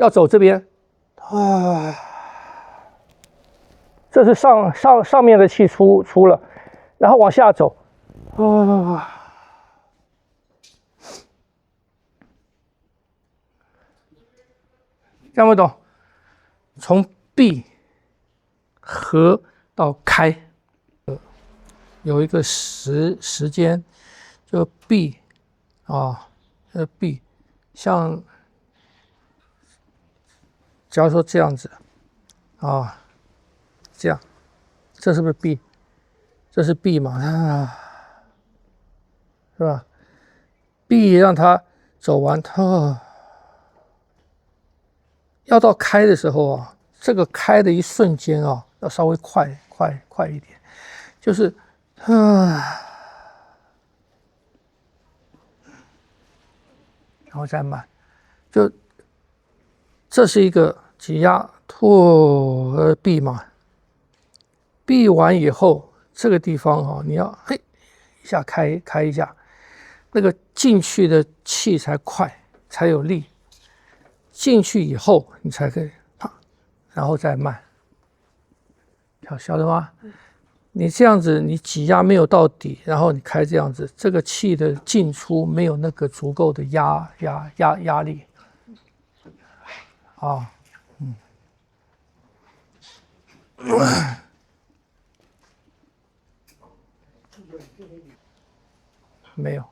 要走这边，啊，这是上面的气出了，然后往下走，啊。听不懂？从闭合到开，有一个时间，就闭啊，闭，像假如说这样子啊，这样，这是不是闭？这是闭嘛？啊，是吧？闭让它走完，它。要到开的时候啊，这个开的一瞬间啊，要稍微快一点，就是然后再慢，就这是一个挤压吐闭嘛，闭完以后，这个地方啊，你要嘿一下开一下，那个进去的气才快，才有力。进去以后，你才可以啪，然后再慢，晓得吗？你这样子，你挤压没有到底，然后你开这样子，这个气的进出没有那个足够的压力啊，没有。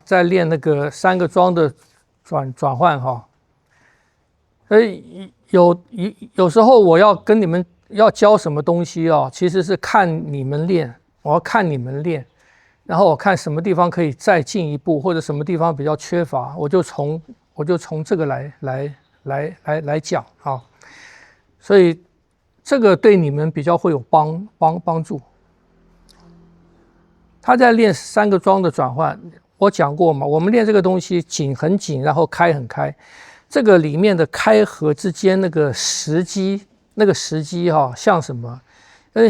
在练那个3个桩的转换哈，所以有时候我要跟你们要教什么东西啊，其实是看你们练，我要看你们练，然后我看什么地方可以再进一步，或者什么地方比较缺乏，我就从这个来讲啊，所以这个对你们比较会有帮助。他在练3个桩的转换，我讲过嘛，我们练这个东西紧很紧，然后开很开，这个里面的开合之间那个时机哈，像什么？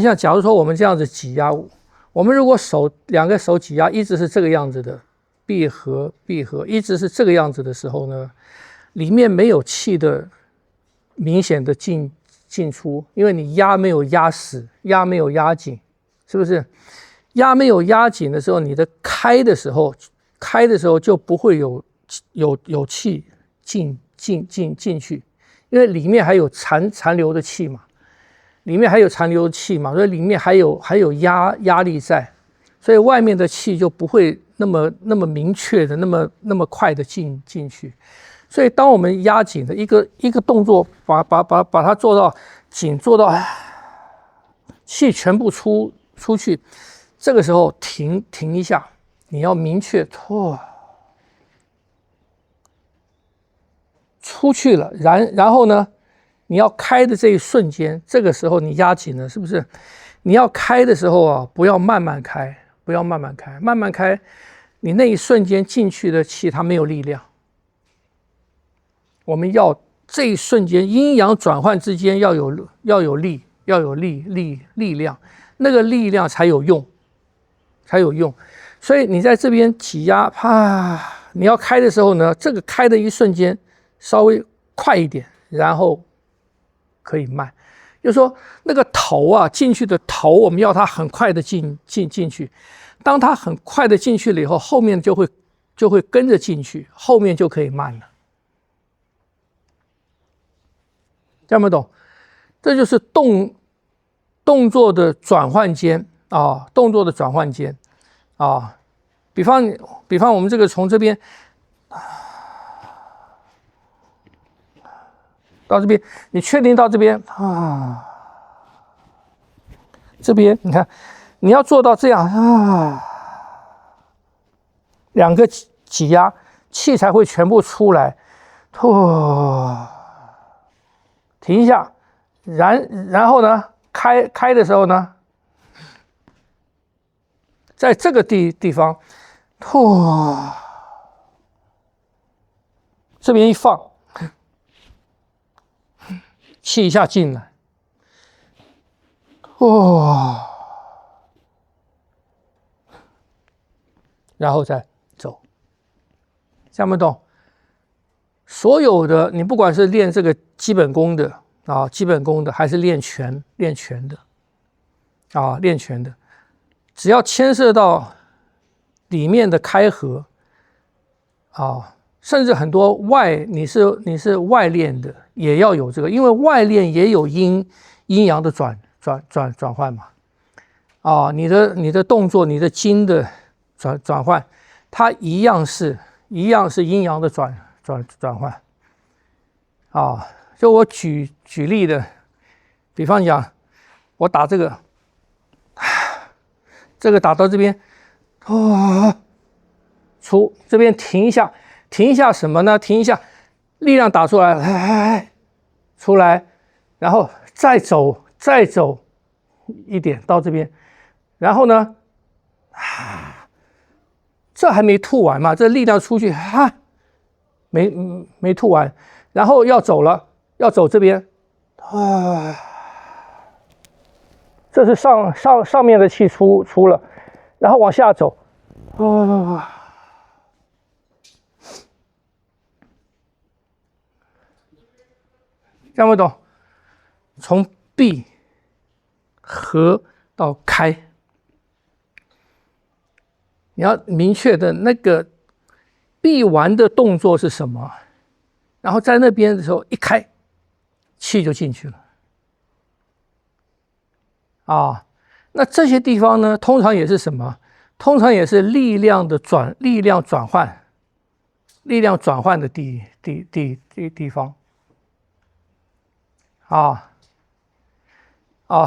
像假如说我们这样子挤压，我们如果2个手挤压一直是这个样子的，闭合一直是这个样子的时候呢，里面没有气的明显的进出，因为你压没有压死，压没有压紧，是不是？压没有压紧的时候，你的开的时候就不会有气进去，因为里面还有残留的气嘛，所以里面还有压力在，所以外面的气就不会那么明确的那么快的进去。所以当我们压紧的一个动作，把它做到紧，做到气全部出去。这个时候停一下，你要明确出去了，然后呢，你要开的这一瞬间，这个时候你压紧了，是不是？你要开的时候啊，不要慢慢开，不要慢慢开，慢慢开，你那一瞬间进去的气它没有力量。我们要这一瞬间阴阳转换之间要有力，要有力量，那个力量才有用，才有用。所以你在这边挤压，啪，你要开的时候呢，这个开的一瞬间稍微快一点，然后可以慢。就是说那个头啊进去的头，我们要它很快的进去。当它很快的进去了以后，后面就会跟着进去，后面就可以慢了。听没懂？这就是动作的转换间啊，动作的转换间啊。比方我们这个从这边到这边，你确定到这边啊？这边你看，你要做到这样啊，两个挤压，气才会全部出来。停一下，然后呢，开的时候呢，在这个地方，这边一放，气一下进来，然后再走，听不懂？所有的你不管是练这个基本功的啊，基本功的，还是练拳的啊，练拳的，只要牵涉到里面的开合啊，甚至很多你是外练的，也要有这个，因为外练也有阴阳的转换嘛。啊，你的动作，你的筋的转换，它一样是阴阳的转换。啊，就我举例的，比方讲，我打这个，这个打到这边，出这边停一下什么呢？停一下，力量打出来，出来，然后再走一点到这边，然后呢，这还没吐完嘛，这力量出去，没吐完，然后要走了，要走这边，这是上面的气出了，然后往下走，听不懂？从闭合到开。你要明确的那个闭完的动作是什么，然后在那边的时候一开，气就进去了。啊，那这些地方呢，通常也是什么？通常也是力量转换的地方。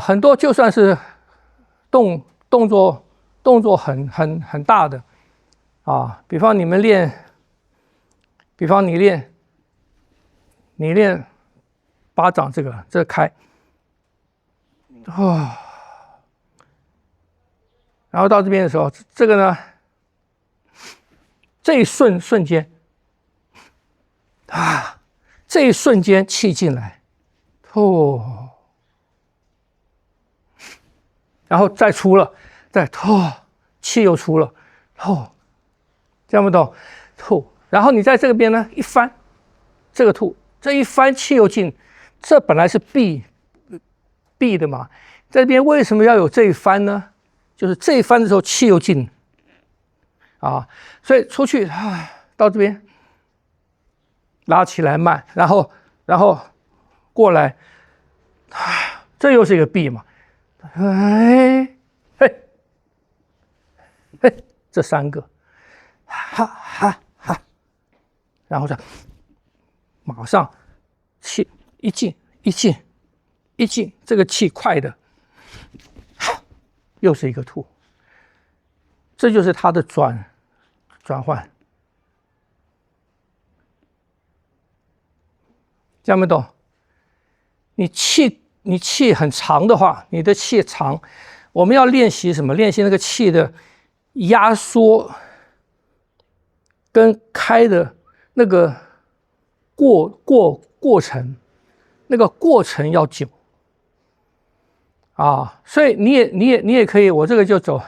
很多就算是动作很大的啊，比方你练巴掌这开然后到这边的时候，这个呢，这一瞬间这一瞬间气进来，然后再出了，气又出了，这样不懂？然后你在这边呢一翻，这个这一翻气又进，这本来是闭的嘛，在这边为什么要有这一翻呢？就是这一翻的时候气又进，所以出去到这边拉起来慢，然后过来，这又是一个闭嘛。这三个，然后这马上气一进，这个气快的，又是一个吐，这就是它的转换，听没懂？你气很长的话，你的气长，我们要练习什么？练习那个气的压缩跟开的那个过程，那个过程要久啊。所以你也可以，我这个就走。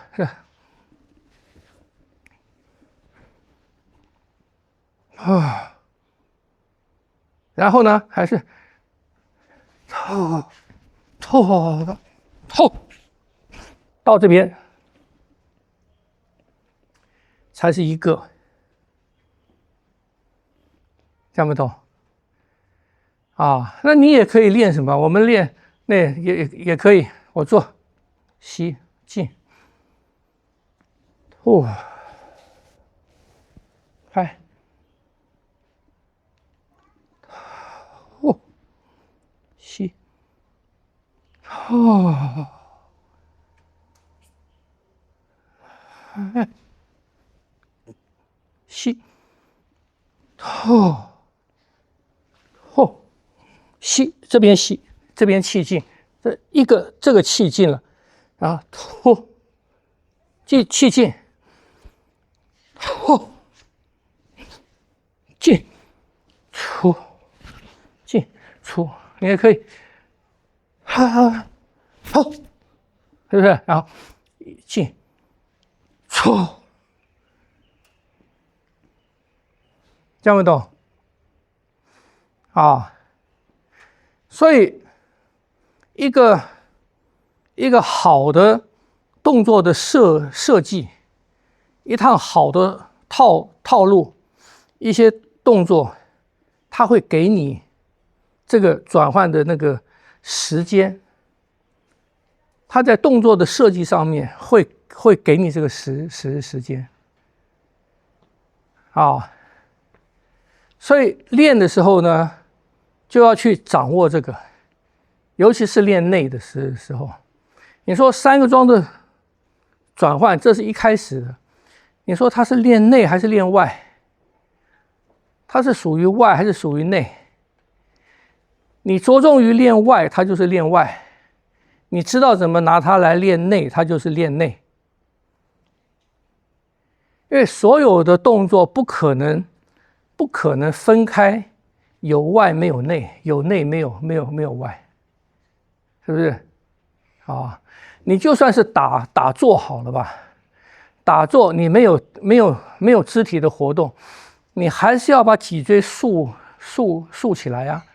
啊，然后呢，还是透到这边才是一个，听不懂啊？那你也可以练什么？我们练那也可以，我做吸进，开。吸，吸，吸，这边吸，这边气进，这个气进了，然后吐，气进，进，出，进出，你也可以，好，是不是？然后进，出，这样不懂啊？所以一个好的动作的设计，一趟好的套路，一些动作，它会给你这个转换的那个时间，它在动作的设计上面会给你这个时间啊。所以练的时候呢，就要去掌握这个，尤其是练内的时候。你说3个桩的转换，这是一开始的，你说它是练内还是练外？它是属于外还是属于内？你着重于练外，它就是练外；你知道怎么拿它来练内，它就是练内。因为所有的动作不可能分开，有外没有内，有内没有外，是不是？啊，你就算是打坐好了吧，打坐你没有肢体的活动，你还是要把脊椎竖起来啊，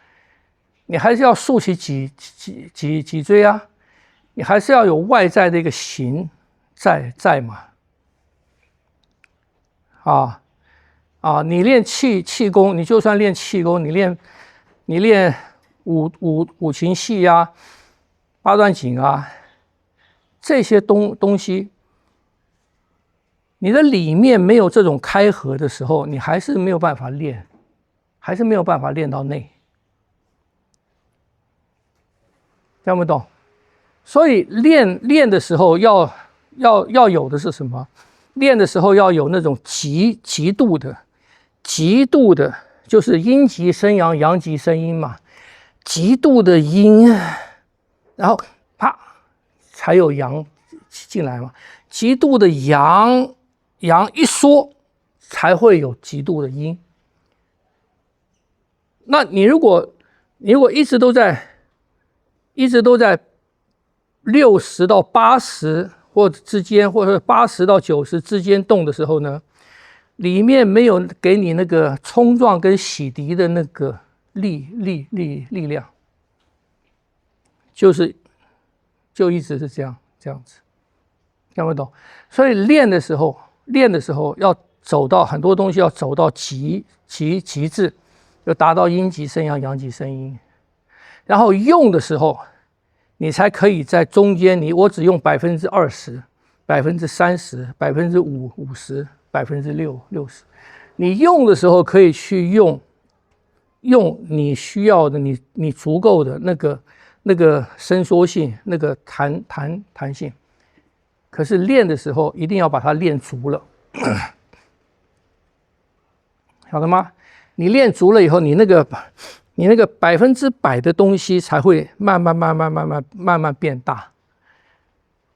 你还是要竖起脊椎啊，你还是要有外在的一个形在嘛，你练气功，你就算练气功，你练五禽戏啊，八段锦啊，这些东西，你的里面没有这种开合的时候，你还是没有办法练，还是没有办法练到内，听不懂？所以练的时候要有的是什么？练的时候要有那种极度的，就是阴极生阳，阳极生阴嘛，极度的阴，然后啪才有阳进来嘛，极度的阳一缩才会有极度的阴。那你如果一直都在60到80或者之间，或者80到90之间动的时候呢，里面没有给你那个冲撞跟洗涤的那个力量，就一直是这样子，听不懂？所以练的时候要走到很多东西要走到极致，要达到阴极生阳，阳极生阴，然后用的时候，你才可以在中间，我只用20%、30%、50%、60%，你用的时候可以去用你需要的，你足够的那个伸缩性，那个弹性。可是练的时候一定要把它练足了，晓得吗？你练足了以后，你那个100%的东西才会慢慢变大。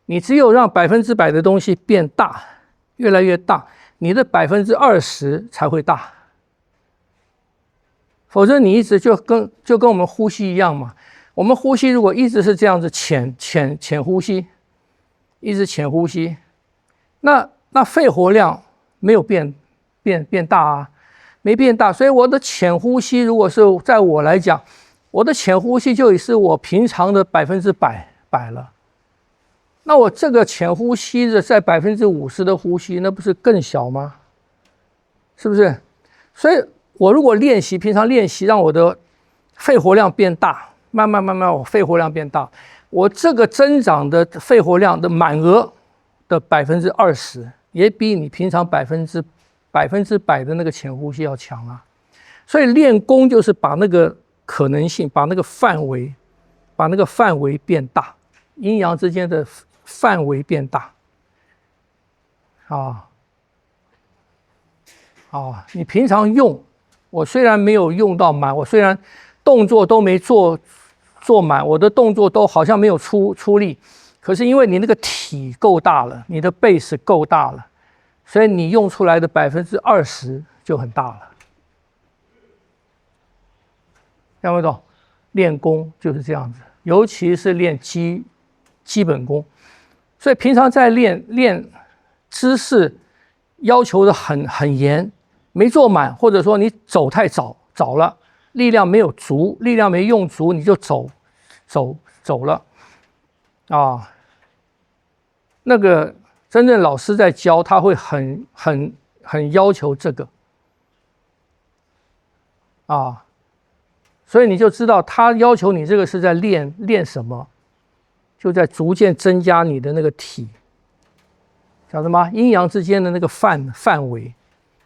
你只有让100%的东西变大，越来越大，你的20%才会大。否则你一直就跟我们呼吸一样嘛。我们呼吸如果一直是这样子浅呼吸，一直浅呼吸，那肺活量没有变大啊，没变大。所以我的浅呼吸，如果是在我来讲，我的浅呼吸就已是我平常的100%了。那我这个浅呼吸的在50%的呼吸，那不是更小吗？是不是？所以我如果平常练习，让我的肺活量变大，慢慢我肺活量变大，我这个增长的肺活量的满额的20%，也比你平常100%的那个浅呼吸要强啊。所以练功就是把那个可能性，把那个范围变大，阴阳之间的范围变大你平常用，我虽然没有用到满，我虽然动作都没做满，我的动作都好像没有出力，可是因为你那个体够大了，你的 base 够大了，所以你用出来的20%就很大了。听不懂？练功就是这样子，尤其是练基本功。所以平常在练姿势，要求的很严，没做满，或者说你走太早了，力量没有足，力量没用足，你就走了那个真正老师在教，他会很要求这个所以你就知道他要求你这个是在练什么，就在逐渐增加你的那个体，晓得吗？阴阳之间的那个范围，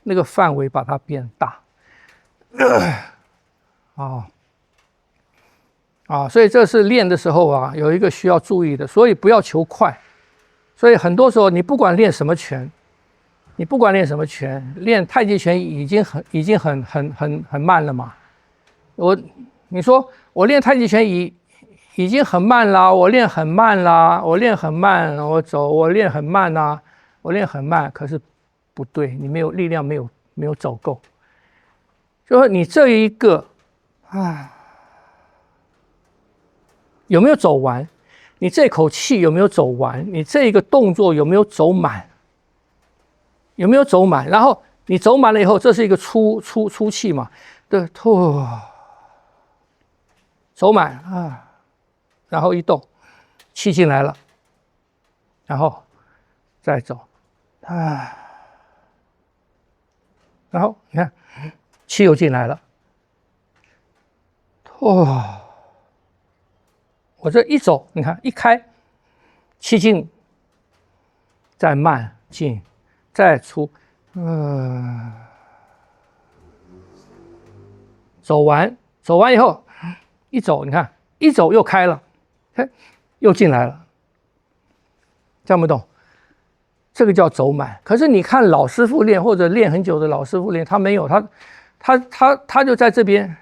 那个范围把它变大所以这是练的时候有一个需要注意的，所以不要求快。所以很多时候你不管练什么拳，练太极拳已经很慢了嘛。你说我练太极拳已经很慢啦，我练很慢啦，我练很慢，我练很慢啦，我练很慢，可是不对，你没有力量，没有走够。就说你这一个有没有走完？你这口气有没有走完？你这个动作有没有走满？有没有走满？然后你走满了以后，这是一个出气嘛？对，吐，走满然后一动，气进来了，然后再走然后你看气又进来了，我这一走，你看一开，气进，再慢进，再出，走完以后，一走，你看一走又开了，又进来了，这样不懂？这个叫走满。可是你看老师傅练或者练很久的老师傅练，他没有，他就在这边。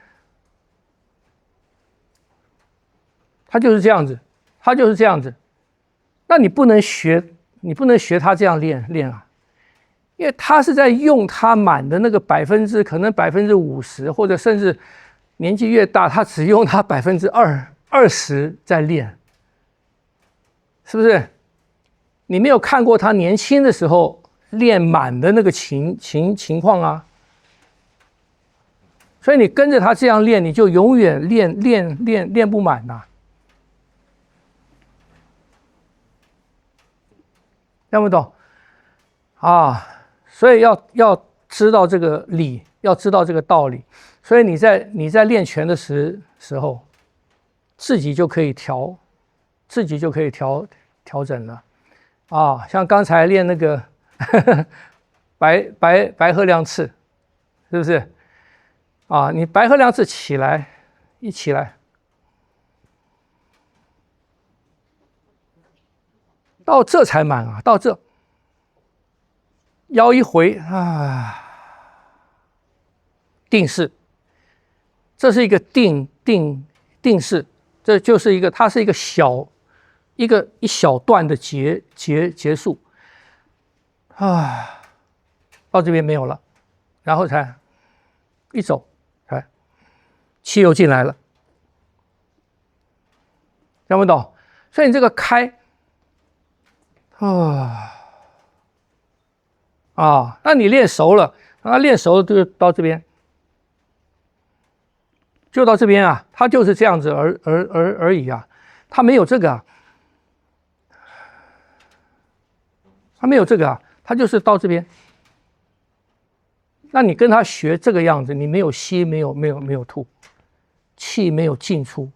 他就是这样子，那你不能学他这样练啊，因为他是在用他满的那个可能50%，或者甚至年纪越大，他只用他20%在练，是不是？你没有看过他年轻的时候练满的那个情况啊，所以你跟着他这样练，你就永远练不满呐。听不懂所以要知道这个理，要知道这个道理。所以你在练拳的时候，自己就可以调整了像刚才练那个白鹤亮翅，是不是你白鹤亮翅一起来。到这才满到这，腰一回定势，这是一个定势，这就是它是一个一小段的结束啊，到这边没有了，然后才一走，哎，气又进来了，听不懂？所以你这个开那你练熟了，练熟了就到这边，就到这边啊，它就是这样子而已啊，它没有这个啊，它没有这个啊，它就是到这边。那你跟他学这个样子，你没有吸，没有吐，气没有进出，